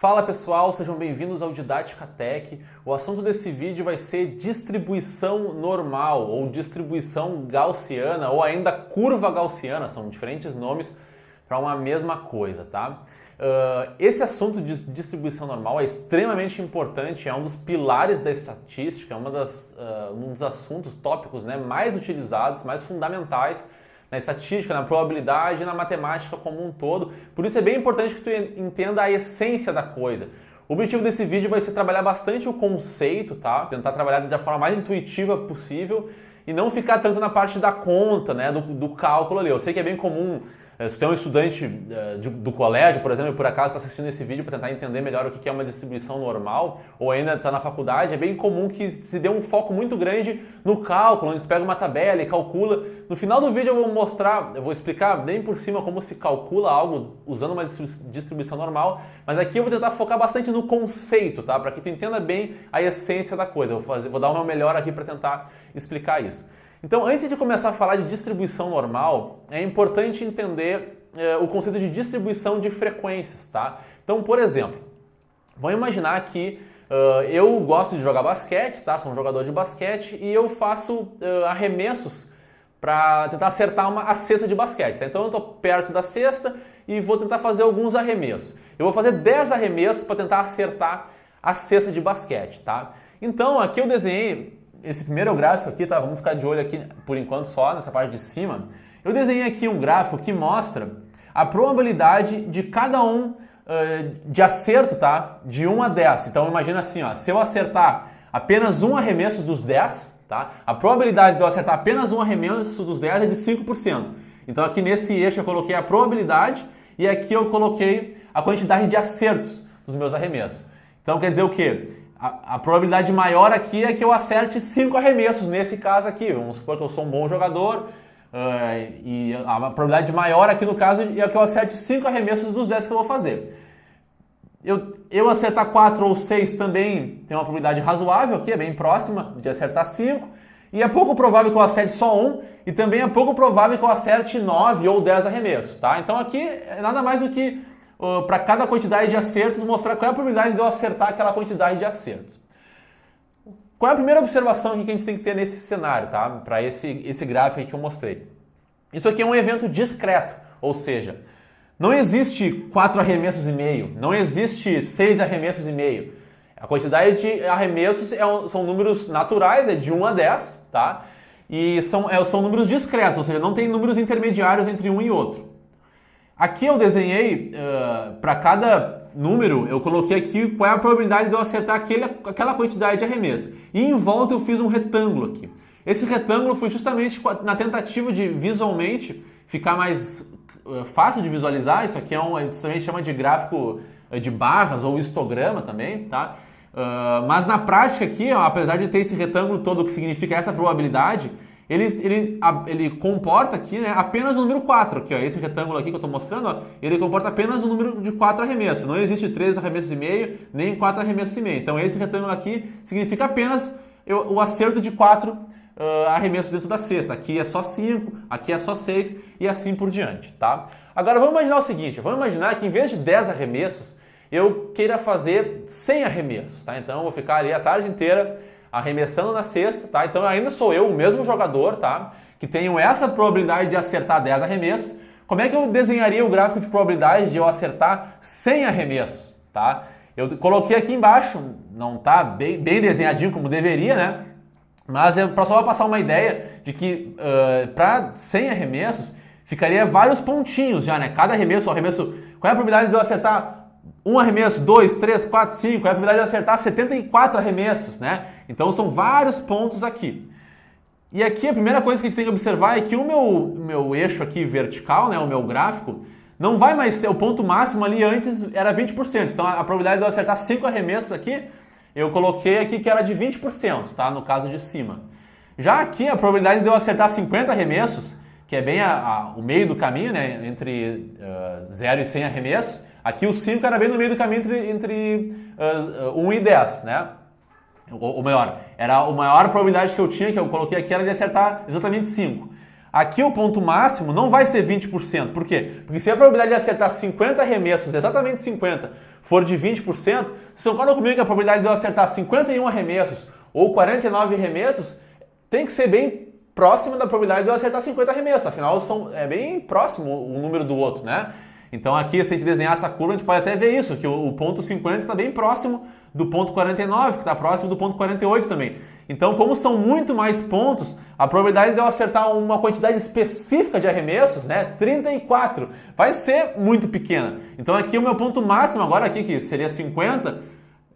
Fala pessoal, sejam bem-vindos ao Didática Tech. O assunto desse vídeo vai ser distribuição normal ou distribuição gaussiana ou ainda curva gaussiana, são diferentes nomes para uma mesma coisa, tá? Esse assunto de distribuição normal é extremamente importante, é um dos pilares da estatística, é um dos assuntos, tópicos, né, mais utilizados, mais fundamentais na estatística, na probabilidade e na matemática como um todo. Por isso é bem importante que tu entenda a essência da coisa. O objetivo desse vídeo vai ser trabalhar bastante o conceito, tá? Tentar trabalhar da forma mais intuitiva possível e não ficar tanto na parte da conta, né, do cálculo ali. Eu sei que é bem comum, se tu é um estudante do colégio, por exemplo, e por acaso está assistindo esse vídeo para tentar entender melhor o que é uma distribuição normal, ou ainda está na faculdade, é bem comum que se dê um foco muito grande no cálculo, onde tu pega uma tabela e calcula. No final do vídeo eu vou explicar bem por cima como se calcula algo usando uma distribuição normal, mas aqui eu vou tentar focar bastante no conceito, tá? Para que tu entenda bem a essência da coisa. Vou dar o meu melhor aqui para tentar explicar isso. Então, antes de começar a falar de distribuição normal, é importante entender o conceito de distribuição de frequências, tá? Então, por exemplo, vamos imaginar que eu gosto de jogar basquete, tá? Sou um jogador de basquete e eu faço arremessos para tentar acertar a cesta de basquete, tá? Então, eu estou perto da cesta e vou tentar fazer alguns arremessos. Eu vou fazer 10 arremessos para tentar acertar a cesta de basquete, tá? Então, aqui eu desenhei esse primeiro gráfico aqui, tá? Vamos ficar de olho aqui por enquanto só nessa parte de cima. Eu desenhei aqui um gráfico que mostra a probabilidade de cada um de acerto, tá? De 1 a 10. Então imagina assim, ó, se eu acertar apenas um arremesso dos 10, tá? A probabilidade de eu acertar apenas um arremesso dos 10 é de 5%. Então aqui nesse eixo eu coloquei a probabilidade e aqui eu coloquei a quantidade de acertos dos meus arremessos. Então quer dizer o quê? A probabilidade maior aqui é que eu acerte 5 arremessos, nesse caso aqui. Vamos supor que eu sou um bom jogador e a probabilidade maior aqui no caso é que eu acerte 5 arremessos dos 10 que eu vou fazer. Eu acertar 4 ou 6 também tem uma probabilidade razoável aqui, é bem próxima de acertar 5. E é pouco provável que eu acerte só 1 e também é pouco provável que eu acerte 9 ou 10 arremessos, tá? Então aqui é nada mais do que para cada quantidade de acertos, mostrar qual é a probabilidade de eu acertar aquela quantidade de acertos. Qual é a primeira observação aqui que a gente tem que ter nesse cenário, tá? Para esse gráfico aí que eu mostrei. Isso aqui é um evento discreto, ou seja, não existe 4 arremessos e meio, não existe 6 arremessos e meio. A quantidade de arremessos são números naturais, é de 1 a 10, tá? E são números discretos, ou seja, não tem números intermediários entre um e outro. Aqui eu desenhei, para cada número, eu coloquei aqui qual é a probabilidade de eu acertar aquela quantidade de arremesso. E em volta eu fiz um retângulo aqui. Esse retângulo foi justamente na tentativa de visualmente ficar mais fácil de visualizar. Isso aqui a gente também chama de gráfico de barras ou histograma também, tá? Mas na prática aqui, ó, apesar de ter esse retângulo todo que significa essa probabilidade, ele comporta aqui, né, apenas o número 4, aqui, ó, esse retângulo aqui que eu estou mostrando, ó, ele comporta apenas o número de 4 arremessos. Não existe 3 arremessos e meio, nem 4 arremessos e meio. Então esse retângulo aqui significa apenas o acerto de 4 arremessos dentro da cesta. Aqui é só 5, aqui é só 6 e assim por diante, tá? Agora vamos imaginar o seguinte, vamos imaginar que em vez de 10 arremessos, eu queira fazer 100 arremessos, tá? Então eu vou ficar ali a tarde inteira arremessando na cesta, tá? Então ainda sou eu, o mesmo jogador, tá? Que tenho essa probabilidade de acertar 10 arremessos. Como é que eu desenharia o gráfico de probabilidade de eu acertar 100 arremessos, tá? Eu coloquei aqui embaixo, não tá bem desenhadinho como deveria, né? Mas só para passar uma ideia de que para 100 arremessos ficaria vários pontinhos já, né? Cada arremesso, qual é a probabilidade de eu acertar um arremesso, 2, 3, 4, 5, é a probabilidade de acertar 74 arremessos, né? Então são vários pontos aqui. E aqui a primeira coisa que a gente tem que observar é que o meu eixo aqui vertical, né, o meu gráfico, não vai mais ser, o ponto máximo ali antes era 20%. Então a probabilidade de eu acertar 5 arremessos aqui, eu coloquei aqui que era de 20%, tá? No caso de cima. Já aqui a probabilidade de eu acertar 50 arremessos, que é bem o meio do caminho, né, entre 0 e 100 arremessos, aqui o 5 era bem no meio do caminho entre 1 e 10, né? Ou melhor, era a maior probabilidade que eu tinha, que eu coloquei aqui, era de acertar exatamente 5. Aqui o ponto máximo não vai ser 20%. Por quê? Porque se a probabilidade de acertar 50 arremessos, exatamente 50, for de 20%, vocês concordam comigo que a probabilidade de eu acertar 51 arremessos ou 49 arremessos tem que ser bem próxima da probabilidade de eu acertar 50 arremessos, afinal é bem próximo um número do outro, né? Então aqui, se a gente desenhar essa curva, a gente pode até ver isso, que o ponto 50 está bem próximo do ponto 49, que está próximo do ponto 48 também. Então, como são muito mais pontos, a probabilidade de eu acertar uma quantidade específica de arremessos, né, 34, vai ser muito pequena. Então aqui o meu ponto máximo agora, aqui que seria 50,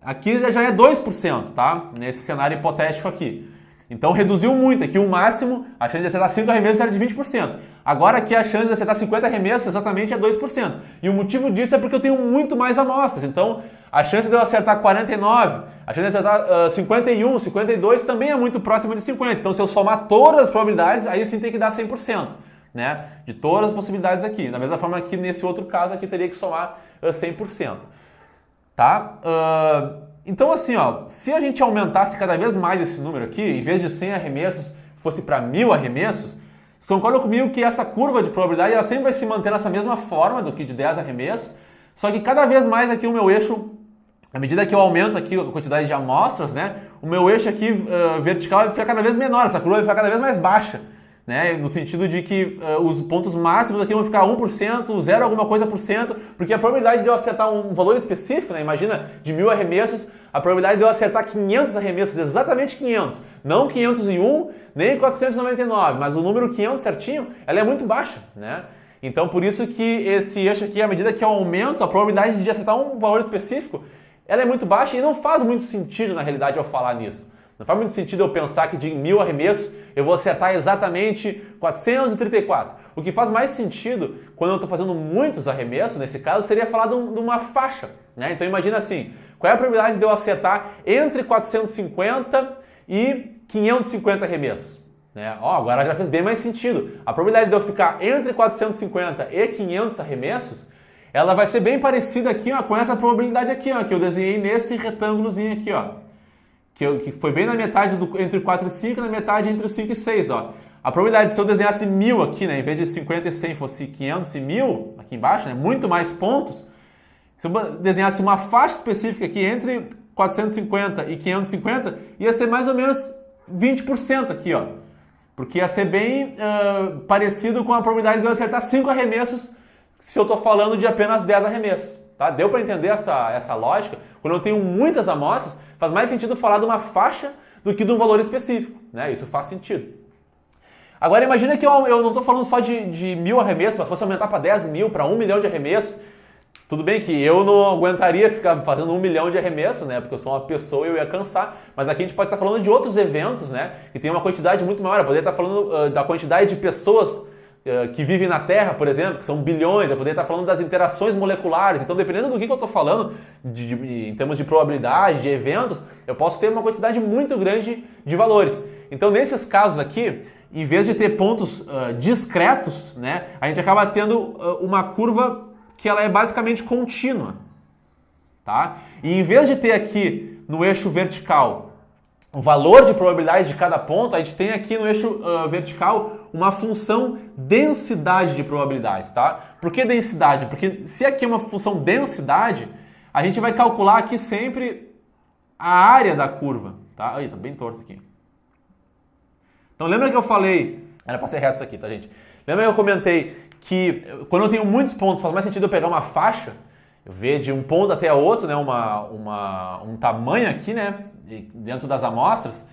aqui já é 2%, tá? Nesse cenário hipotético aqui. Então reduziu muito, aqui o máximo, a chance de acertar 5 arremessos era de 20%. Agora aqui a chance de acertar 50 arremessos exatamente é 2%. E o motivo disso é porque eu tenho muito mais amostras. Então a chance de eu acertar 49, a chance de acertar 51, 52 também é muito próxima de 50. Então se eu somar todas as probabilidades, aí sim tem que dar 100%. Né? De todas as possibilidades aqui. Da mesma forma que nesse outro caso aqui teria que somar 100%. Tá? Então assim, ó, se a gente aumentasse cada vez mais esse número aqui, em vez de 100 arremessos, fosse para 1000 arremessos, vocês concordam comigo que essa curva de probabilidade ela sempre vai se manter nessa mesma forma do que de 10 arremessos, só que cada vez mais aqui o meu eixo, à medida que eu aumento aqui a quantidade de amostras, né, o meu eixo aqui vertical vai ficar cada vez menor, essa curva vai ficar cada vez mais baixa. Né, no sentido de que os pontos máximos aqui vão ficar 1%, 0 alguma coisa por cento, porque a probabilidade de eu acertar um valor específico, né, imagina, de 1000 arremessos, a probabilidade de eu acertar 500 arremessos, exatamente 500, não 501, nem 499, mas o número 500 certinho, ela é muito baixa, né? Então por isso que esse eixo aqui, à medida que eu aumento a probabilidade de acertar um valor específico, ela é muito baixa e não faz muito sentido na realidade eu falar nisso. Não faz muito sentido eu pensar que de 1000 arremessos eu vou acertar exatamente 434. O que faz mais sentido, quando eu estou fazendo muitos arremessos, nesse caso, seria falar de uma faixa. Né? Então imagina assim, qual é a probabilidade de eu acertar entre 450 e 550 arremessos? Né? Ó, agora já fez bem mais sentido. A probabilidade de eu ficar entre 450 e 500 arremessos, ela vai ser bem parecida aqui, ó, com essa probabilidade aqui, ó, que eu desenhei nesse retângulozinho aqui, ó. Que foi bem na metade entre 4 e 5, na metade entre os 5 e 6, ó. A probabilidade, se eu desenhasse 1000 aqui, né, em vez de 50 e 100 fosse 500 e 1000, aqui embaixo, né, muito mais pontos, se eu desenhasse uma faixa específica aqui entre 450 e 550, ia ser mais ou menos 20% aqui, ó. Porque ia ser bem parecido com a probabilidade de eu acertar 5 arremessos se eu estou falando de apenas 10 arremessos. Tá? Deu para entender essa lógica? Quando eu tenho muitas amostras, faz mais sentido falar de uma faixa do que de um valor específico. Né? Isso faz sentido. Agora imagina que eu não estou falando só de 1000 arremessos, mas se fosse aumentar para 10 mil, para 1 milhão de arremessos, tudo bem que eu não aguentaria ficar fazendo 1 milhão de arremessos, né? Porque eu sou uma pessoa e eu ia cansar. Mas aqui a gente pode estar falando de outros eventos, né? Que tem uma quantidade muito maior. Eu poderia estar falando da quantidade de pessoas que vivem na Terra, por exemplo, que são bilhões. Eu poderia estar falando das interações moleculares. Então, dependendo do que eu estou falando, em termos de probabilidade, de eventos, eu posso ter uma quantidade muito grande de valores. Então, nesses casos aqui, em vez de ter pontos discretos, né? A gente acaba tendo uma curva que ela é basicamente contínua, tá? E em vez de ter aqui no eixo vertical o valor de probabilidade de cada ponto, a gente tem aqui no eixo vertical uma função densidade de probabilidades, tá? Por que densidade? Porque se aqui é uma função densidade, a gente vai calcular aqui sempre a área da curva, tá? Aí, tá bem torto aqui. Então lembra que eu falei, era para ser reto isso aqui, tá, gente? Lembra que eu comentei que quando eu tenho muitos pontos faz mais sentido eu pegar uma faixa, eu ver de um ponto até outro, né, um tamanho aqui, né, dentro das amostras.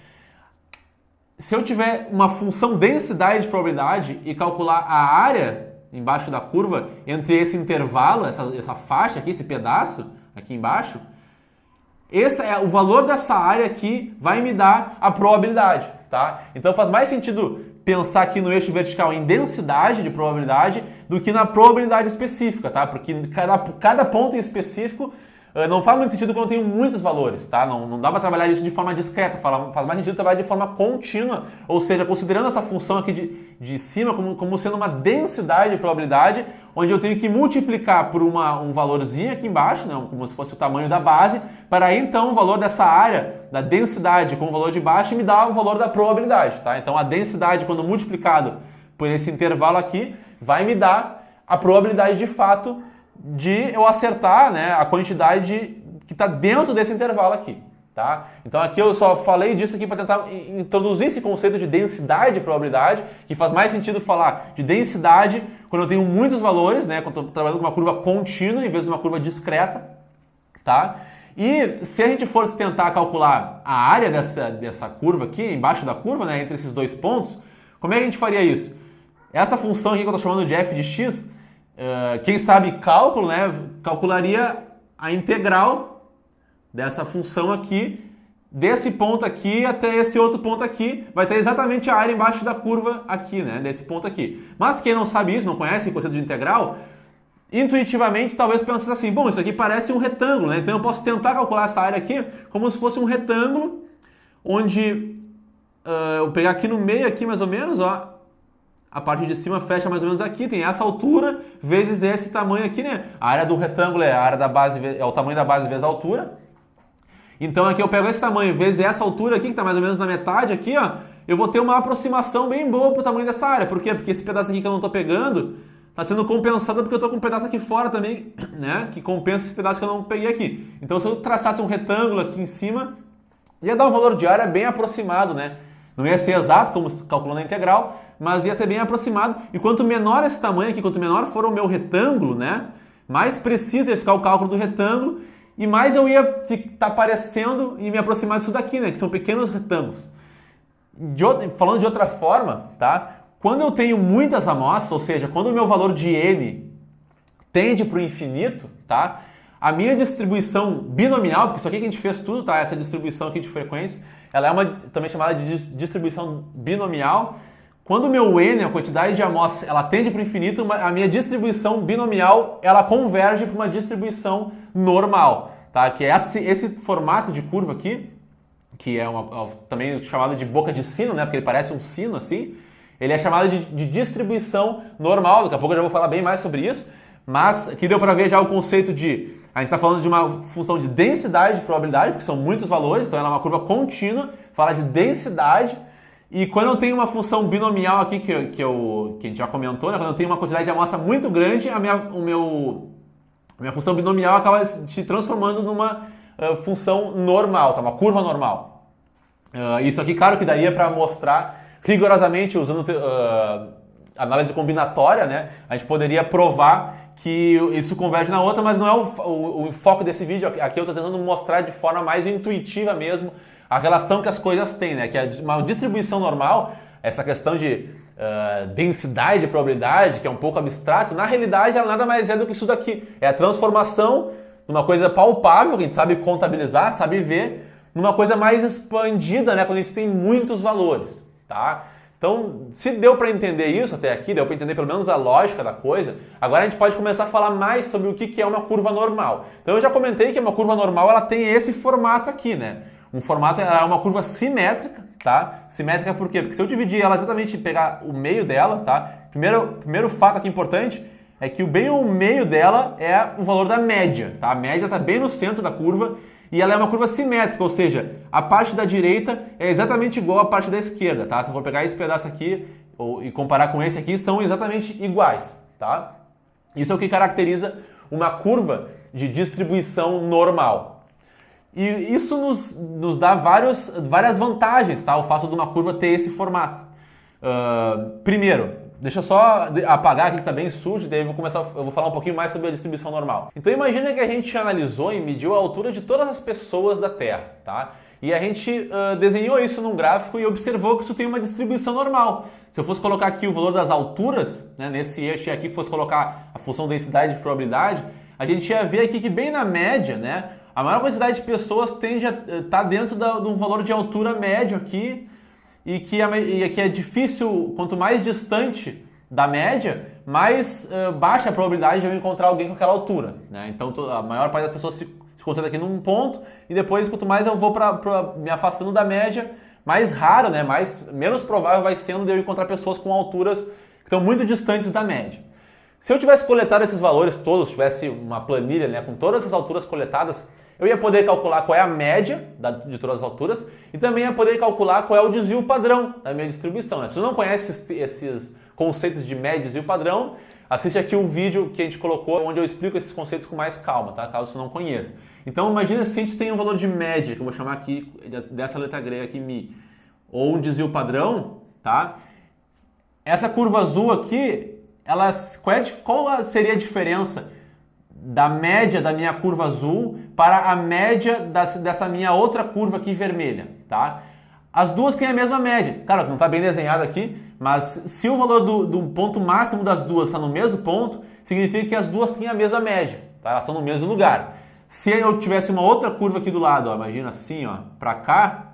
Se eu tiver uma função densidade de probabilidade e calcular a área embaixo da curva entre esse intervalo, essa faixa aqui, esse pedaço aqui embaixo, o valor dessa área aqui vai me dar a probabilidade, tá? Então faz mais sentido pensar aqui no eixo vertical em densidade de probabilidade do que na probabilidade específica, tá? Porque cada ponto em específico não faz muito sentido quando eu tenho muitos valores, tá? Não dá para trabalhar isso de forma discreta, faz mais sentido trabalhar de forma contínua, ou seja, considerando essa função aqui de cima como sendo uma densidade de probabilidade, onde eu tenho que multiplicar por um valorzinho aqui embaixo, né? Como se fosse o tamanho da base, para aí então o valor dessa área, da densidade com o valor de baixo, me dá o valor da probabilidade, tá? Então a densidade, quando multiplicado por esse intervalo aqui, vai me dar a probabilidade de fato de eu acertar, né, a quantidade que está dentro desse intervalo aqui. Tá? Então aqui eu só falei disso aqui para tentar introduzir esse conceito de densidade de probabilidade, que faz mais sentido falar de densidade quando eu tenho muitos valores, né, quando eu estou trabalhando com uma curva contínua em vez de uma curva discreta. Tá? E se a gente fosse tentar calcular a área dessa curva aqui, embaixo da curva, né, entre esses dois pontos, como é que a gente faria isso? Essa função aqui que eu estou chamando de f de x, quem sabe cálculo, né, calcularia a integral dessa função aqui, desse ponto aqui até esse outro ponto aqui, vai ter exatamente a área embaixo da curva aqui, né, desse ponto aqui. Mas quem não sabe isso, não conhece o conceito de integral, intuitivamente talvez pense assim, bom, isso aqui parece um retângulo, né, então eu posso tentar calcular essa área aqui como se fosse um retângulo, onde eu pegar aqui no meio, aqui mais ou menos, ó, a parte de cima fecha mais ou menos aqui, tem essa altura vezes esse tamanho aqui, né, a área do retângulo é a área da base, é o tamanho da base vezes a altura. Então aqui eu pego esse tamanho vezes essa altura aqui, que está mais ou menos na metade aqui, ó, eu vou ter uma aproximação bem boa para o tamanho dessa área. Por quê? Porque esse pedaço aqui que eu não estou pegando está sendo compensado porque eu estou com um pedaço aqui fora também, né, que compensa esse pedaço que eu não peguei aqui. Então se eu traçasse um retângulo aqui em cima, ia dar um valor de área bem aproximado, né? Não ia ser exato, como calculando a integral, mas ia ser bem aproximado. E quanto menor esse tamanho aqui, quanto menor for o meu retângulo, né, mais preciso ia ficar o cálculo do retângulo, e mais eu ia estar parecendo e me aproximar disso daqui, né? Que são pequenos retângulos. Falando de outra forma, tá? Quando eu tenho muitas amostras, ou seja, quando o meu valor de n tende para o infinito, tá? A minha distribuição binomial, porque isso aqui que a gente fez tudo, tá? Essa distribuição aqui de frequência, ela é também chamada de distribuição binomial. Quando o meu n, a quantidade de amostras, ela tende para o infinito, a minha distribuição binomial, ela converge para uma distribuição normal, tá? Que é esse formato de curva aqui, que é também chamado de boca de sino, né? Porque ele parece um sino assim. Ele é chamado de distribuição normal. Daqui a pouco eu já vou falar bem mais sobre isso. Mas aqui deu para ver já o conceito de... A gente está falando de uma função de densidade de probabilidade, porque são muitos valores, então ela é uma curva contínua, fala de densidade. E quando eu tenho uma função binomial aqui, que a gente já comentou, né? Quando eu tenho uma quantidade de amostra muito grande, a minha função binomial acaba se transformando numa função normal, tá? Uma curva normal. Isso aqui, claro que daria para mostrar rigorosamente, usando análise combinatória, né? A gente poderia provar que isso converge na outra, mas não é o foco desse vídeo. Aqui eu estou tentando mostrar de forma mais intuitiva mesmo a relação que as coisas têm, né? Que é uma distribuição normal, essa questão de densidade de probabilidade, que é um pouco abstrato, na realidade ela nada mais é do que isso daqui. É a transformação de uma coisa palpável, que a gente sabe contabilizar, sabe ver, numa coisa mais expandida, né? Quando a gente tem muitos valores, tá? Então, se deu para entender isso até aqui, deu para entender pelo menos a lógica da coisa, agora a gente pode começar a falar mais sobre o que é uma curva normal. Então eu já comentei que uma curva normal ela tem esse formato aqui, né? Um formato é uma curva simétrica, tá? Simétrica por quê? Porque se eu dividir ela exatamente e pegar o meio dela, tá? Primeiro fato aqui importante é que bem o meio dela é o valor da média, tá? A média está bem no centro da curva e ela é uma curva simétrica, ou seja, a parte da direita é exatamente igual à parte da esquerda, tá? Se eu for pegar esse pedaço aqui e comparar com esse aqui, são exatamente iguais, tá? Isso é o que caracteriza uma curva de distribuição normal. E isso nos dá várias vantagens, tá? O fato de uma curva ter esse formato. Primeiro, deixa eu só apagar aqui que está bem sujo, daí eu vou falar um pouquinho mais sobre a distribuição normal. Então imagina que a gente analisou e mediu a altura de todas as pessoas da Terra, tá? E a gente desenhou isso num gráfico e observou que isso tem uma distribuição normal. Se eu fosse colocar aqui o valor das alturas, né, nesse eixo aqui, fosse colocar a função densidade de probabilidade, a gente ia ver aqui que bem na média, né, a maior quantidade de pessoas tende a estar dentro de um valor de altura médio aqui, e que é difícil, quanto mais distante da média, mais baixa a probabilidade de eu encontrar alguém com aquela altura, né? Então a maior parte das pessoas se concentra aqui num ponto e depois quanto mais eu vou me afastando da média, mais raro, né? Menos provável vai sendo de eu encontrar pessoas com alturas que estão muito distantes da média. Se eu tivesse coletado esses valores todos, tivesse uma planilha, né, com todas as alturas coletadas, eu ia poder calcular qual é a média de todas as alturas e também ia poder calcular qual é o desvio padrão da minha distribuição, né? Se você não conhece esses conceitos de média e desvio padrão, assiste aqui o vídeo que a gente colocou, onde eu explico esses conceitos com mais calma, tá? Caso você não conheça. Então imagina se a gente tem um valor de média, que eu vou chamar aqui dessa letra grega aqui, Mi, ou um desvio padrão, tá? Essa curva azul aqui, qual seria a diferença da média da minha curva azul para a média dessa minha outra curva aqui vermelha, tá? As duas têm a mesma média. Claro, não está bem desenhado aqui, mas se o valor do ponto máximo das duas está no mesmo ponto, significa que as duas têm a mesma média, tá? Elas estão no mesmo lugar. Se eu tivesse uma outra curva aqui do lado, ó, imagina assim, ó, para cá,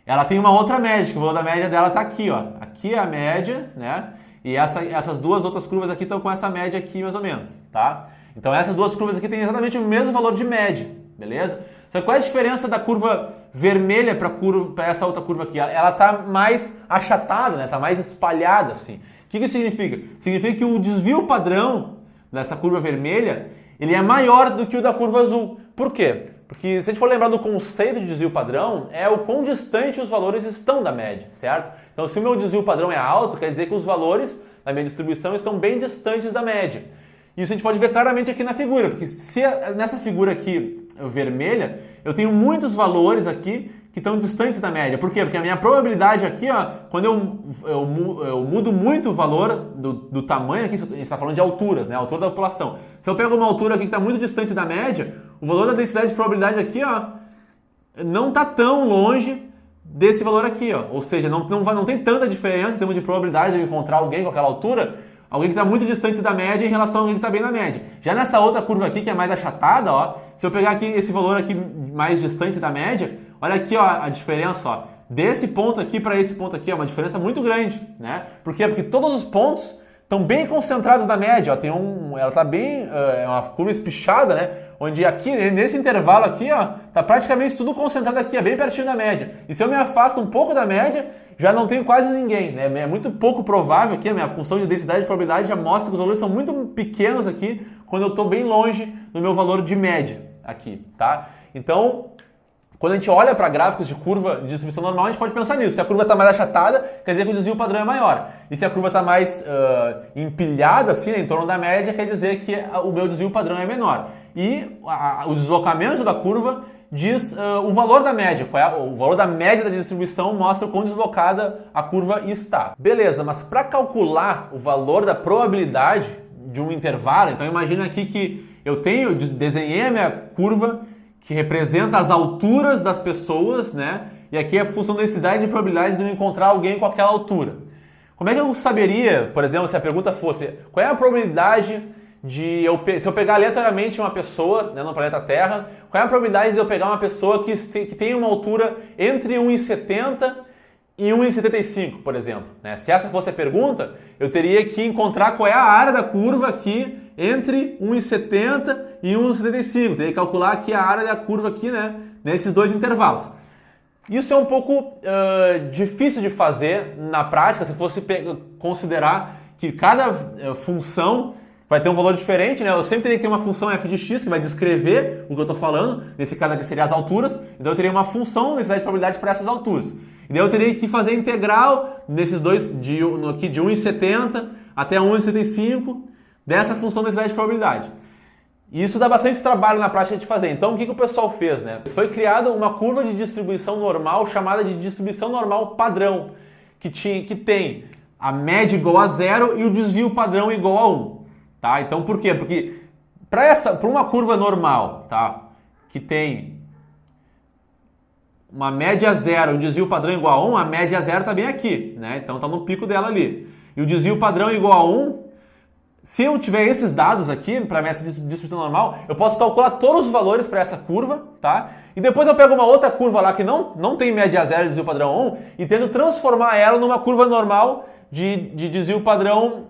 ela tem uma outra média, que o valor da média dela está aqui, ó. Aqui é a média, né? E essas duas outras curvas aqui estão com essa média aqui, mais ou menos, tá? Então essas duas curvas aqui têm exatamente o mesmo valor de média, beleza? Só que qual é a diferença da curva vermelha para essa outra curva aqui? Ela está mais achatada, né? Está mais espalhada assim. O que isso significa? Significa que o desvio padrão dessa curva vermelha, ele é maior do que o da curva azul. Por quê? Porque se a gente for lembrar do conceito de desvio padrão, é o quão distante os valores estão da média, certo? Então se o meu desvio padrão é alto, quer dizer que os valores da minha distribuição estão bem distantes da média. Isso a gente pode ver claramente aqui na figura, porque se nessa figura aqui vermelha, eu tenho muitos valores aqui que estão distantes da média. Por quê? Porque a minha probabilidade aqui, ó, quando eu mudo muito o valor do tamanho, aqui a gente está falando de alturas, né? A altura da população. Se eu pego uma altura aqui que está muito distante da média, o valor da densidade de probabilidade aqui, ó, não está tão longe desse valor aqui, ó. Ou seja, não tem tanta diferença em termos de probabilidade de eu encontrar alguém com aquela altura, alguém que está muito distante da média em relação a alguém que está bem na média. Já nessa outra curva aqui, que é mais achatada, ó, se eu pegar aqui esse valor aqui mais distante da média, olha aqui, ó, a diferença, ó, desse ponto aqui para esse ponto aqui, é uma diferença muito grande, né? Por quê? Porque todos os pontos estão bem concentrados na média, ó, ela está bem, é uma curva espichada, né? Onde aqui, nesse intervalo aqui, ó, tá praticamente tudo concentrado aqui, é bem pertinho da média. E se eu me afasto um pouco da média, já não tenho quase ninguém, né? É muito pouco provável aqui, a minha função de densidade de probabilidade já mostra que os valores são muito pequenos aqui, quando eu estou bem longe do meu valor de média aqui, tá? Então, quando a gente olha para gráficos de curva de distribuição normal, a gente pode pensar nisso. Se a curva está mais achatada, quer dizer que o desvio padrão é maior. E se a curva está mais empilhada, assim, né, em torno da média, quer dizer que o meu desvio padrão é menor. E o deslocamento da curva diz o valor da média. O valor da média da distribuição mostra o quão deslocada a curva está. Beleza, mas para calcular o valor da probabilidade de um intervalo, então imagina aqui que eu desenhei a minha curva que representa as alturas das pessoas, né? E aqui é a função da densidade de probabilidade de eu encontrar alguém com aquela altura. Como é que eu saberia, por exemplo, se a pergunta fosse qual é a probabilidade se eu pegar aleatoriamente uma pessoa, né, no planeta Terra, qual é a probabilidade de eu pegar uma pessoa que tem uma altura entre 1,70 e 1,75, por exemplo, né? Se essa fosse a pergunta, eu teria que encontrar qual é a área da curva aqui entre 1,70 e 1,75. Teria que calcular aqui a área da curva aqui, né, nesses dois intervalos. Isso é um pouco difícil de fazer na prática, se fosse considerar que cada função vai ter um valor diferente, né? Eu sempre teria que ter uma função f de x que vai descrever o que eu estou falando. Nesse caso aqui seria as alturas. Então eu teria uma função densidade de probabilidade para essas alturas. E daí eu teria que fazer integral nesses dois, aqui de 1,70 até 1,75 dessa função densidade de probabilidade. E isso dá bastante trabalho na prática de fazer. Então o que o pessoal fez, né? Foi criada uma curva de distribuição normal chamada de distribuição normal padrão, que tem a média igual a 0 e o desvio padrão igual a 1. Tá? Então por quê? Porque para uma curva normal, tá, que tem uma média 0 e um desvio padrão igual a 1, a média 0 está bem aqui, né? Então está no pico dela ali. E o desvio padrão igual a 1, se eu tiver esses dados aqui para essa distribuição normal, eu posso calcular todos os valores para essa curva, tá? E depois eu pego uma outra curva lá que não tem média 0 e desvio padrão 1 e tento transformar ela numa curva normal de desvio padrão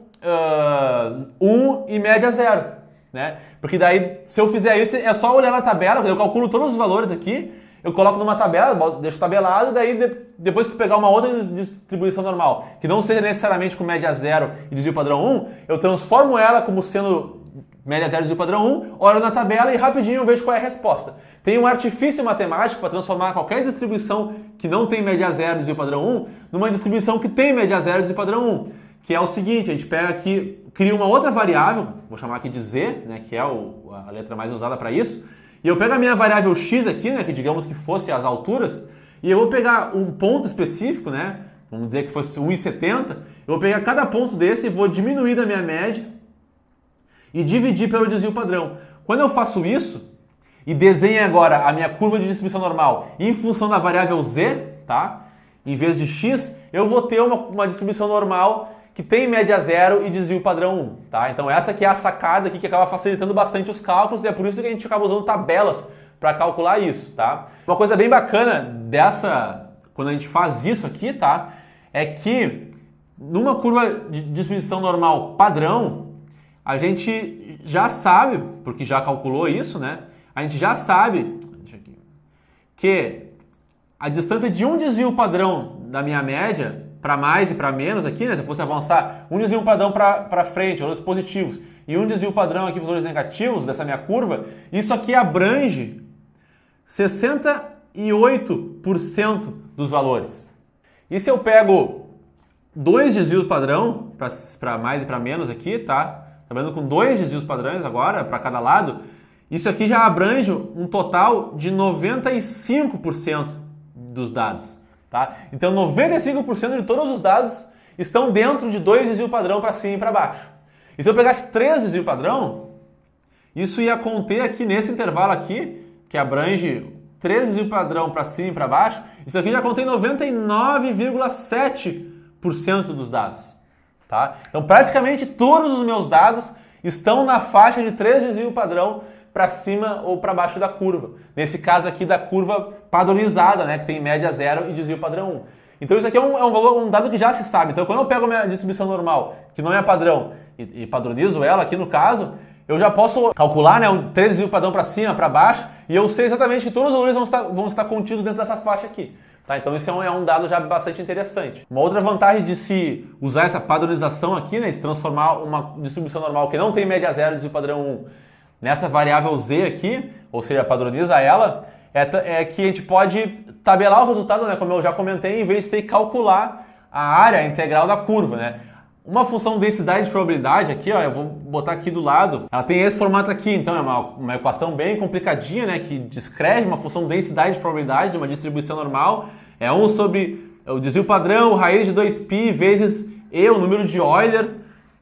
1 e média 0, né? Porque daí, se eu fizer isso, é só olhar na tabela, eu calculo todos os valores aqui, eu coloco numa tabela, deixo tabelado, daí depois que tu pegar uma outra distribuição normal, que não seja necessariamente com média 0 e desvio padrão 1, eu transformo ela como sendo média 0 e desvio padrão 1, olho na tabela e rapidinho eu vejo qual é a resposta. Tem um artifício matemático para transformar qualquer distribuição que não tem média 0 e desvio padrão 1 numa distribuição que tem média 0 e desvio padrão 1. que é o seguinte, a gente pega aqui, cria uma outra variável, vou chamar aqui de Z, né, que é a letra mais usada para isso, e eu pego a minha variável x aqui, né, que digamos que fosse as alturas, e eu vou pegar um ponto específico, né, vamos dizer que fosse 1,70, eu vou pegar cada ponto desse e vou diminuir da minha média e dividir pelo desvio padrão. Quando eu faço isso e desenho agora a minha curva de distribuição normal em função da variável z, tá? Em vez de x, eu vou ter uma distribuição normal que tem média zero e desvio padrão 1, tá? Então essa aqui é a sacada aqui que acaba facilitando bastante os cálculos e é por isso que a gente acaba usando tabelas para calcular isso, tá? Uma coisa bem bacana quando a gente faz isso aqui, tá? É que numa curva de distribuição normal padrão, a gente já sabe, porque já calculou isso, né? A gente já sabe que a distância de um desvio padrão da minha média para mais e para menos aqui, né? Se eu fosse avançar um desvio padrão para frente, valores positivos, e um desvio padrão aqui para valores negativos dessa minha curva, isso aqui abrange 68% dos valores. E se eu pego dois desvios padrão para mais e para menos aqui, tá? Trabalhando com dois desvios padrões agora para cada lado, isso aqui já abrange um total de 95% dos dados, tá? Então 95% de todos os dados estão dentro de dois desvios padrão para cima e para baixo. E se eu pegasse três desvios padrão, isso ia conter aqui nesse intervalo aqui, que abrange 3 desvios padrão para cima e para baixo, isso aqui já contém 99,7% dos dados. Tá? Então praticamente todos os meus dados estão na faixa de 3 desvios padrão para cima ou para baixo da curva. Nesse caso aqui da curva padronizada, né, que tem média zero e desvio padrão 1. Então isso aqui é um dado que já se sabe. Então quando eu pego a minha distribuição normal, que não é padrão, e padronizo ela aqui no caso, eu já posso calcular, né, 3 desvios padrão para cima, para baixo, e eu sei exatamente que todos os valores vão estar contidos dentro dessa faixa aqui. Tá, então esse é um dado já bastante interessante. Uma outra vantagem de se usar essa padronização aqui, né, de transformar uma distribuição normal que não tem média zero e desvio padrão 1 nessa variável z aqui, ou seja, padroniza ela, é que a gente pode tabelar o resultado, né, como eu já comentei, em vez de ter que calcular a área integral da curva, né. Uma função densidade de probabilidade aqui, ó, eu vou botar aqui do lado, ela tem esse formato aqui, então é uma equação bem complicadinha, né, que descreve uma função densidade de probabilidade de uma distribuição normal, é 1 sobre o desvio padrão, raiz de 2π vezes e, o número de Euler,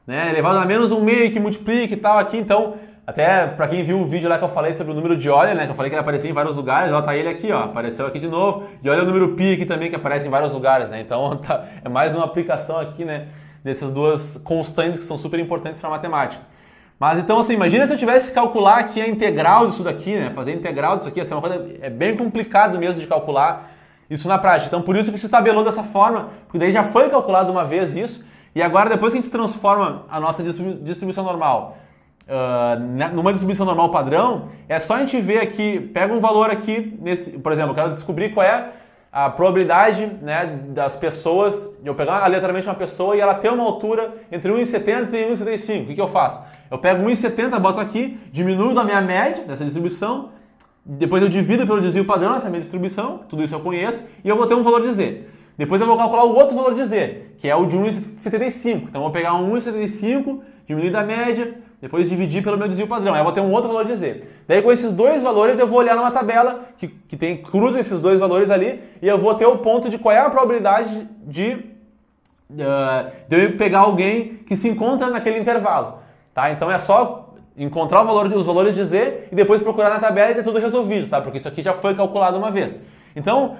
né, elevado a menos 1/6 que multiplica e tal aqui, então, até para quem viu o vídeo lá que eu falei sobre o número de Euler, né, que eu falei que ele aparecia em vários lugares, ó, tá ele aqui, ó, apareceu aqui de novo, e olha o número π aqui também que aparece em vários lugares, né, então é mais uma aplicação aqui, né, dessas duas constantes que são super importantes para a matemática. Mas então, assim, imagina se eu tivesse que calcular aqui a integral disso daqui, né? Fazer a integral disso aqui, assim, uma coisa, é bem complicado mesmo de calcular isso na prática. Então, por isso que se tabelou dessa forma, porque daí já foi calculado uma vez isso, e agora depois que a gente transforma a nossa distribuição normal numa distribuição normal padrão, é só a gente ver aqui, pega um valor aqui, por exemplo, eu quero descobrir qual é a probabilidade, né, das pessoas, de eu pegar aleatoriamente uma pessoa e ela ter uma altura entre 1,70 e 1,75. O que eu faço? Eu pego 1,70, boto aqui, diminuo da minha média dessa distribuição, depois eu divido pelo desvio padrão essa minha distribuição, tudo isso eu conheço, e eu vou ter um valor de z. Depois eu vou calcular o outro valor de z, que é o de 1,75. Então eu vou pegar um 1,75, diminuir da média, depois dividir pelo meu desvio padrão. Aí eu vou ter um outro valor de z. Daí com esses dois valores eu vou olhar numa tabela que cruza esses dois valores ali e eu vou ter o ponto de qual é a probabilidade de eu pegar alguém que se encontra naquele intervalo. Tá? Então é só encontrar os valores de z e depois procurar na tabela e ter tudo resolvido, tá? Porque isso aqui já foi calculado uma vez. Então,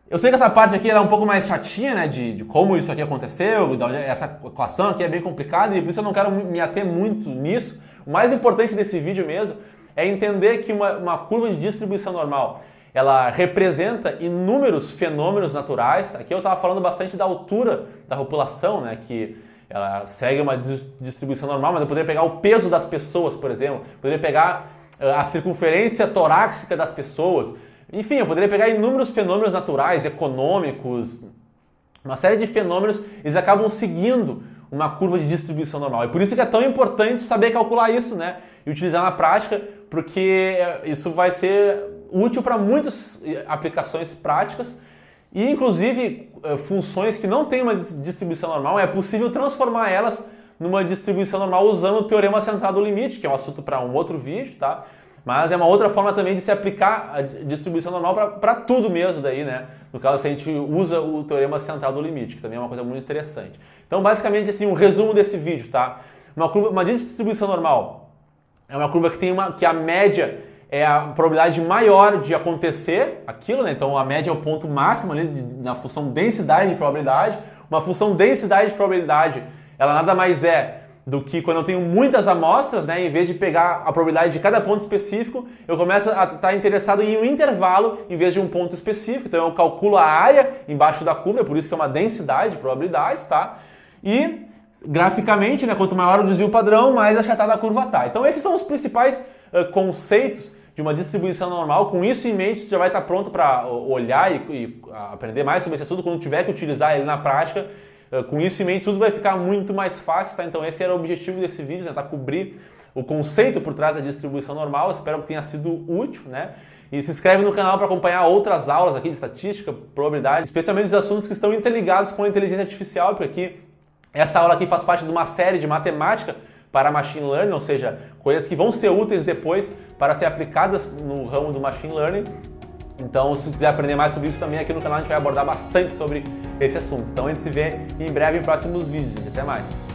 eu sei que essa parte aqui é um pouco mais chatinha, né, de como isso aqui aconteceu, essa equação aqui é bem complicada e por isso eu não quero me ater muito nisso. O mais importante desse vídeo mesmo é entender que uma curva de distribuição normal, ela representa inúmeros fenômenos naturais. Aqui eu estava falando bastante da altura da população, né, que ela segue uma distribuição normal, mas eu poderia pegar o peso das pessoas, por exemplo, poderia pegar a circunferência torácica das pessoas. Enfim, eu poderia pegar inúmeros fenômenos naturais, econômicos, uma série de fenômenos, eles acabam seguindo uma curva de distribuição normal. E por isso que é tão importante saber calcular isso, né? E utilizar na prática, porque isso vai ser útil para muitas aplicações práticas E, inclusive, funções que não têm uma distribuição normal, é possível transformar elas numa distribuição normal usando o teorema central do limite, que é um assunto para um outro vídeo, tá? Mas é uma outra forma também de se aplicar a distribuição normal para tudo mesmo daí, né? No caso, se a gente usa o teorema central do limite, que também é uma coisa muito interessante. Então, basicamente, assim, um resumo desse vídeo, tá? Uma distribuição normal é uma curva que a média é a probabilidade maior de acontecer aquilo, né? Então, a média é o ponto máximo ali na função densidade de probabilidade. Uma função densidade de probabilidade, ela nada mais é do que quando eu tenho muitas amostras, né, em vez de pegar a probabilidade de cada ponto específico, eu começo a estar interessado em um intervalo em vez de um ponto específico. Então eu calculo a área embaixo da curva, é por isso que é uma densidade de probabilidades, tá? E graficamente, né, quanto maior o desvio padrão, mais achatada a curva tá. Então esses são os principais conceitos de uma distribuição normal. Com isso em mente, você já vai estar pronto para olhar e aprender mais sobre esse assunto quando tiver que utilizar ele na prática. Com isso em mente, tudo vai ficar muito mais fácil, tá? Então esse era o objetivo desse vídeo, tentar cobrir o conceito por trás da distribuição normal. Espero que tenha sido útil, né? E se inscreve no canal para acompanhar outras aulas aqui de estatística, probabilidade, especialmente os assuntos que estão interligados com a inteligência artificial, porque aqui, essa aula aqui faz parte de uma série de matemática para machine learning, ou seja, coisas que vão ser úteis depois para ser aplicadas no ramo do machine learning. Então, se quiser aprender mais sobre isso também, aqui no canal a gente vai abordar bastante sobre esse assunto. Então, a gente se vê em breve em próximos vídeos. Até mais!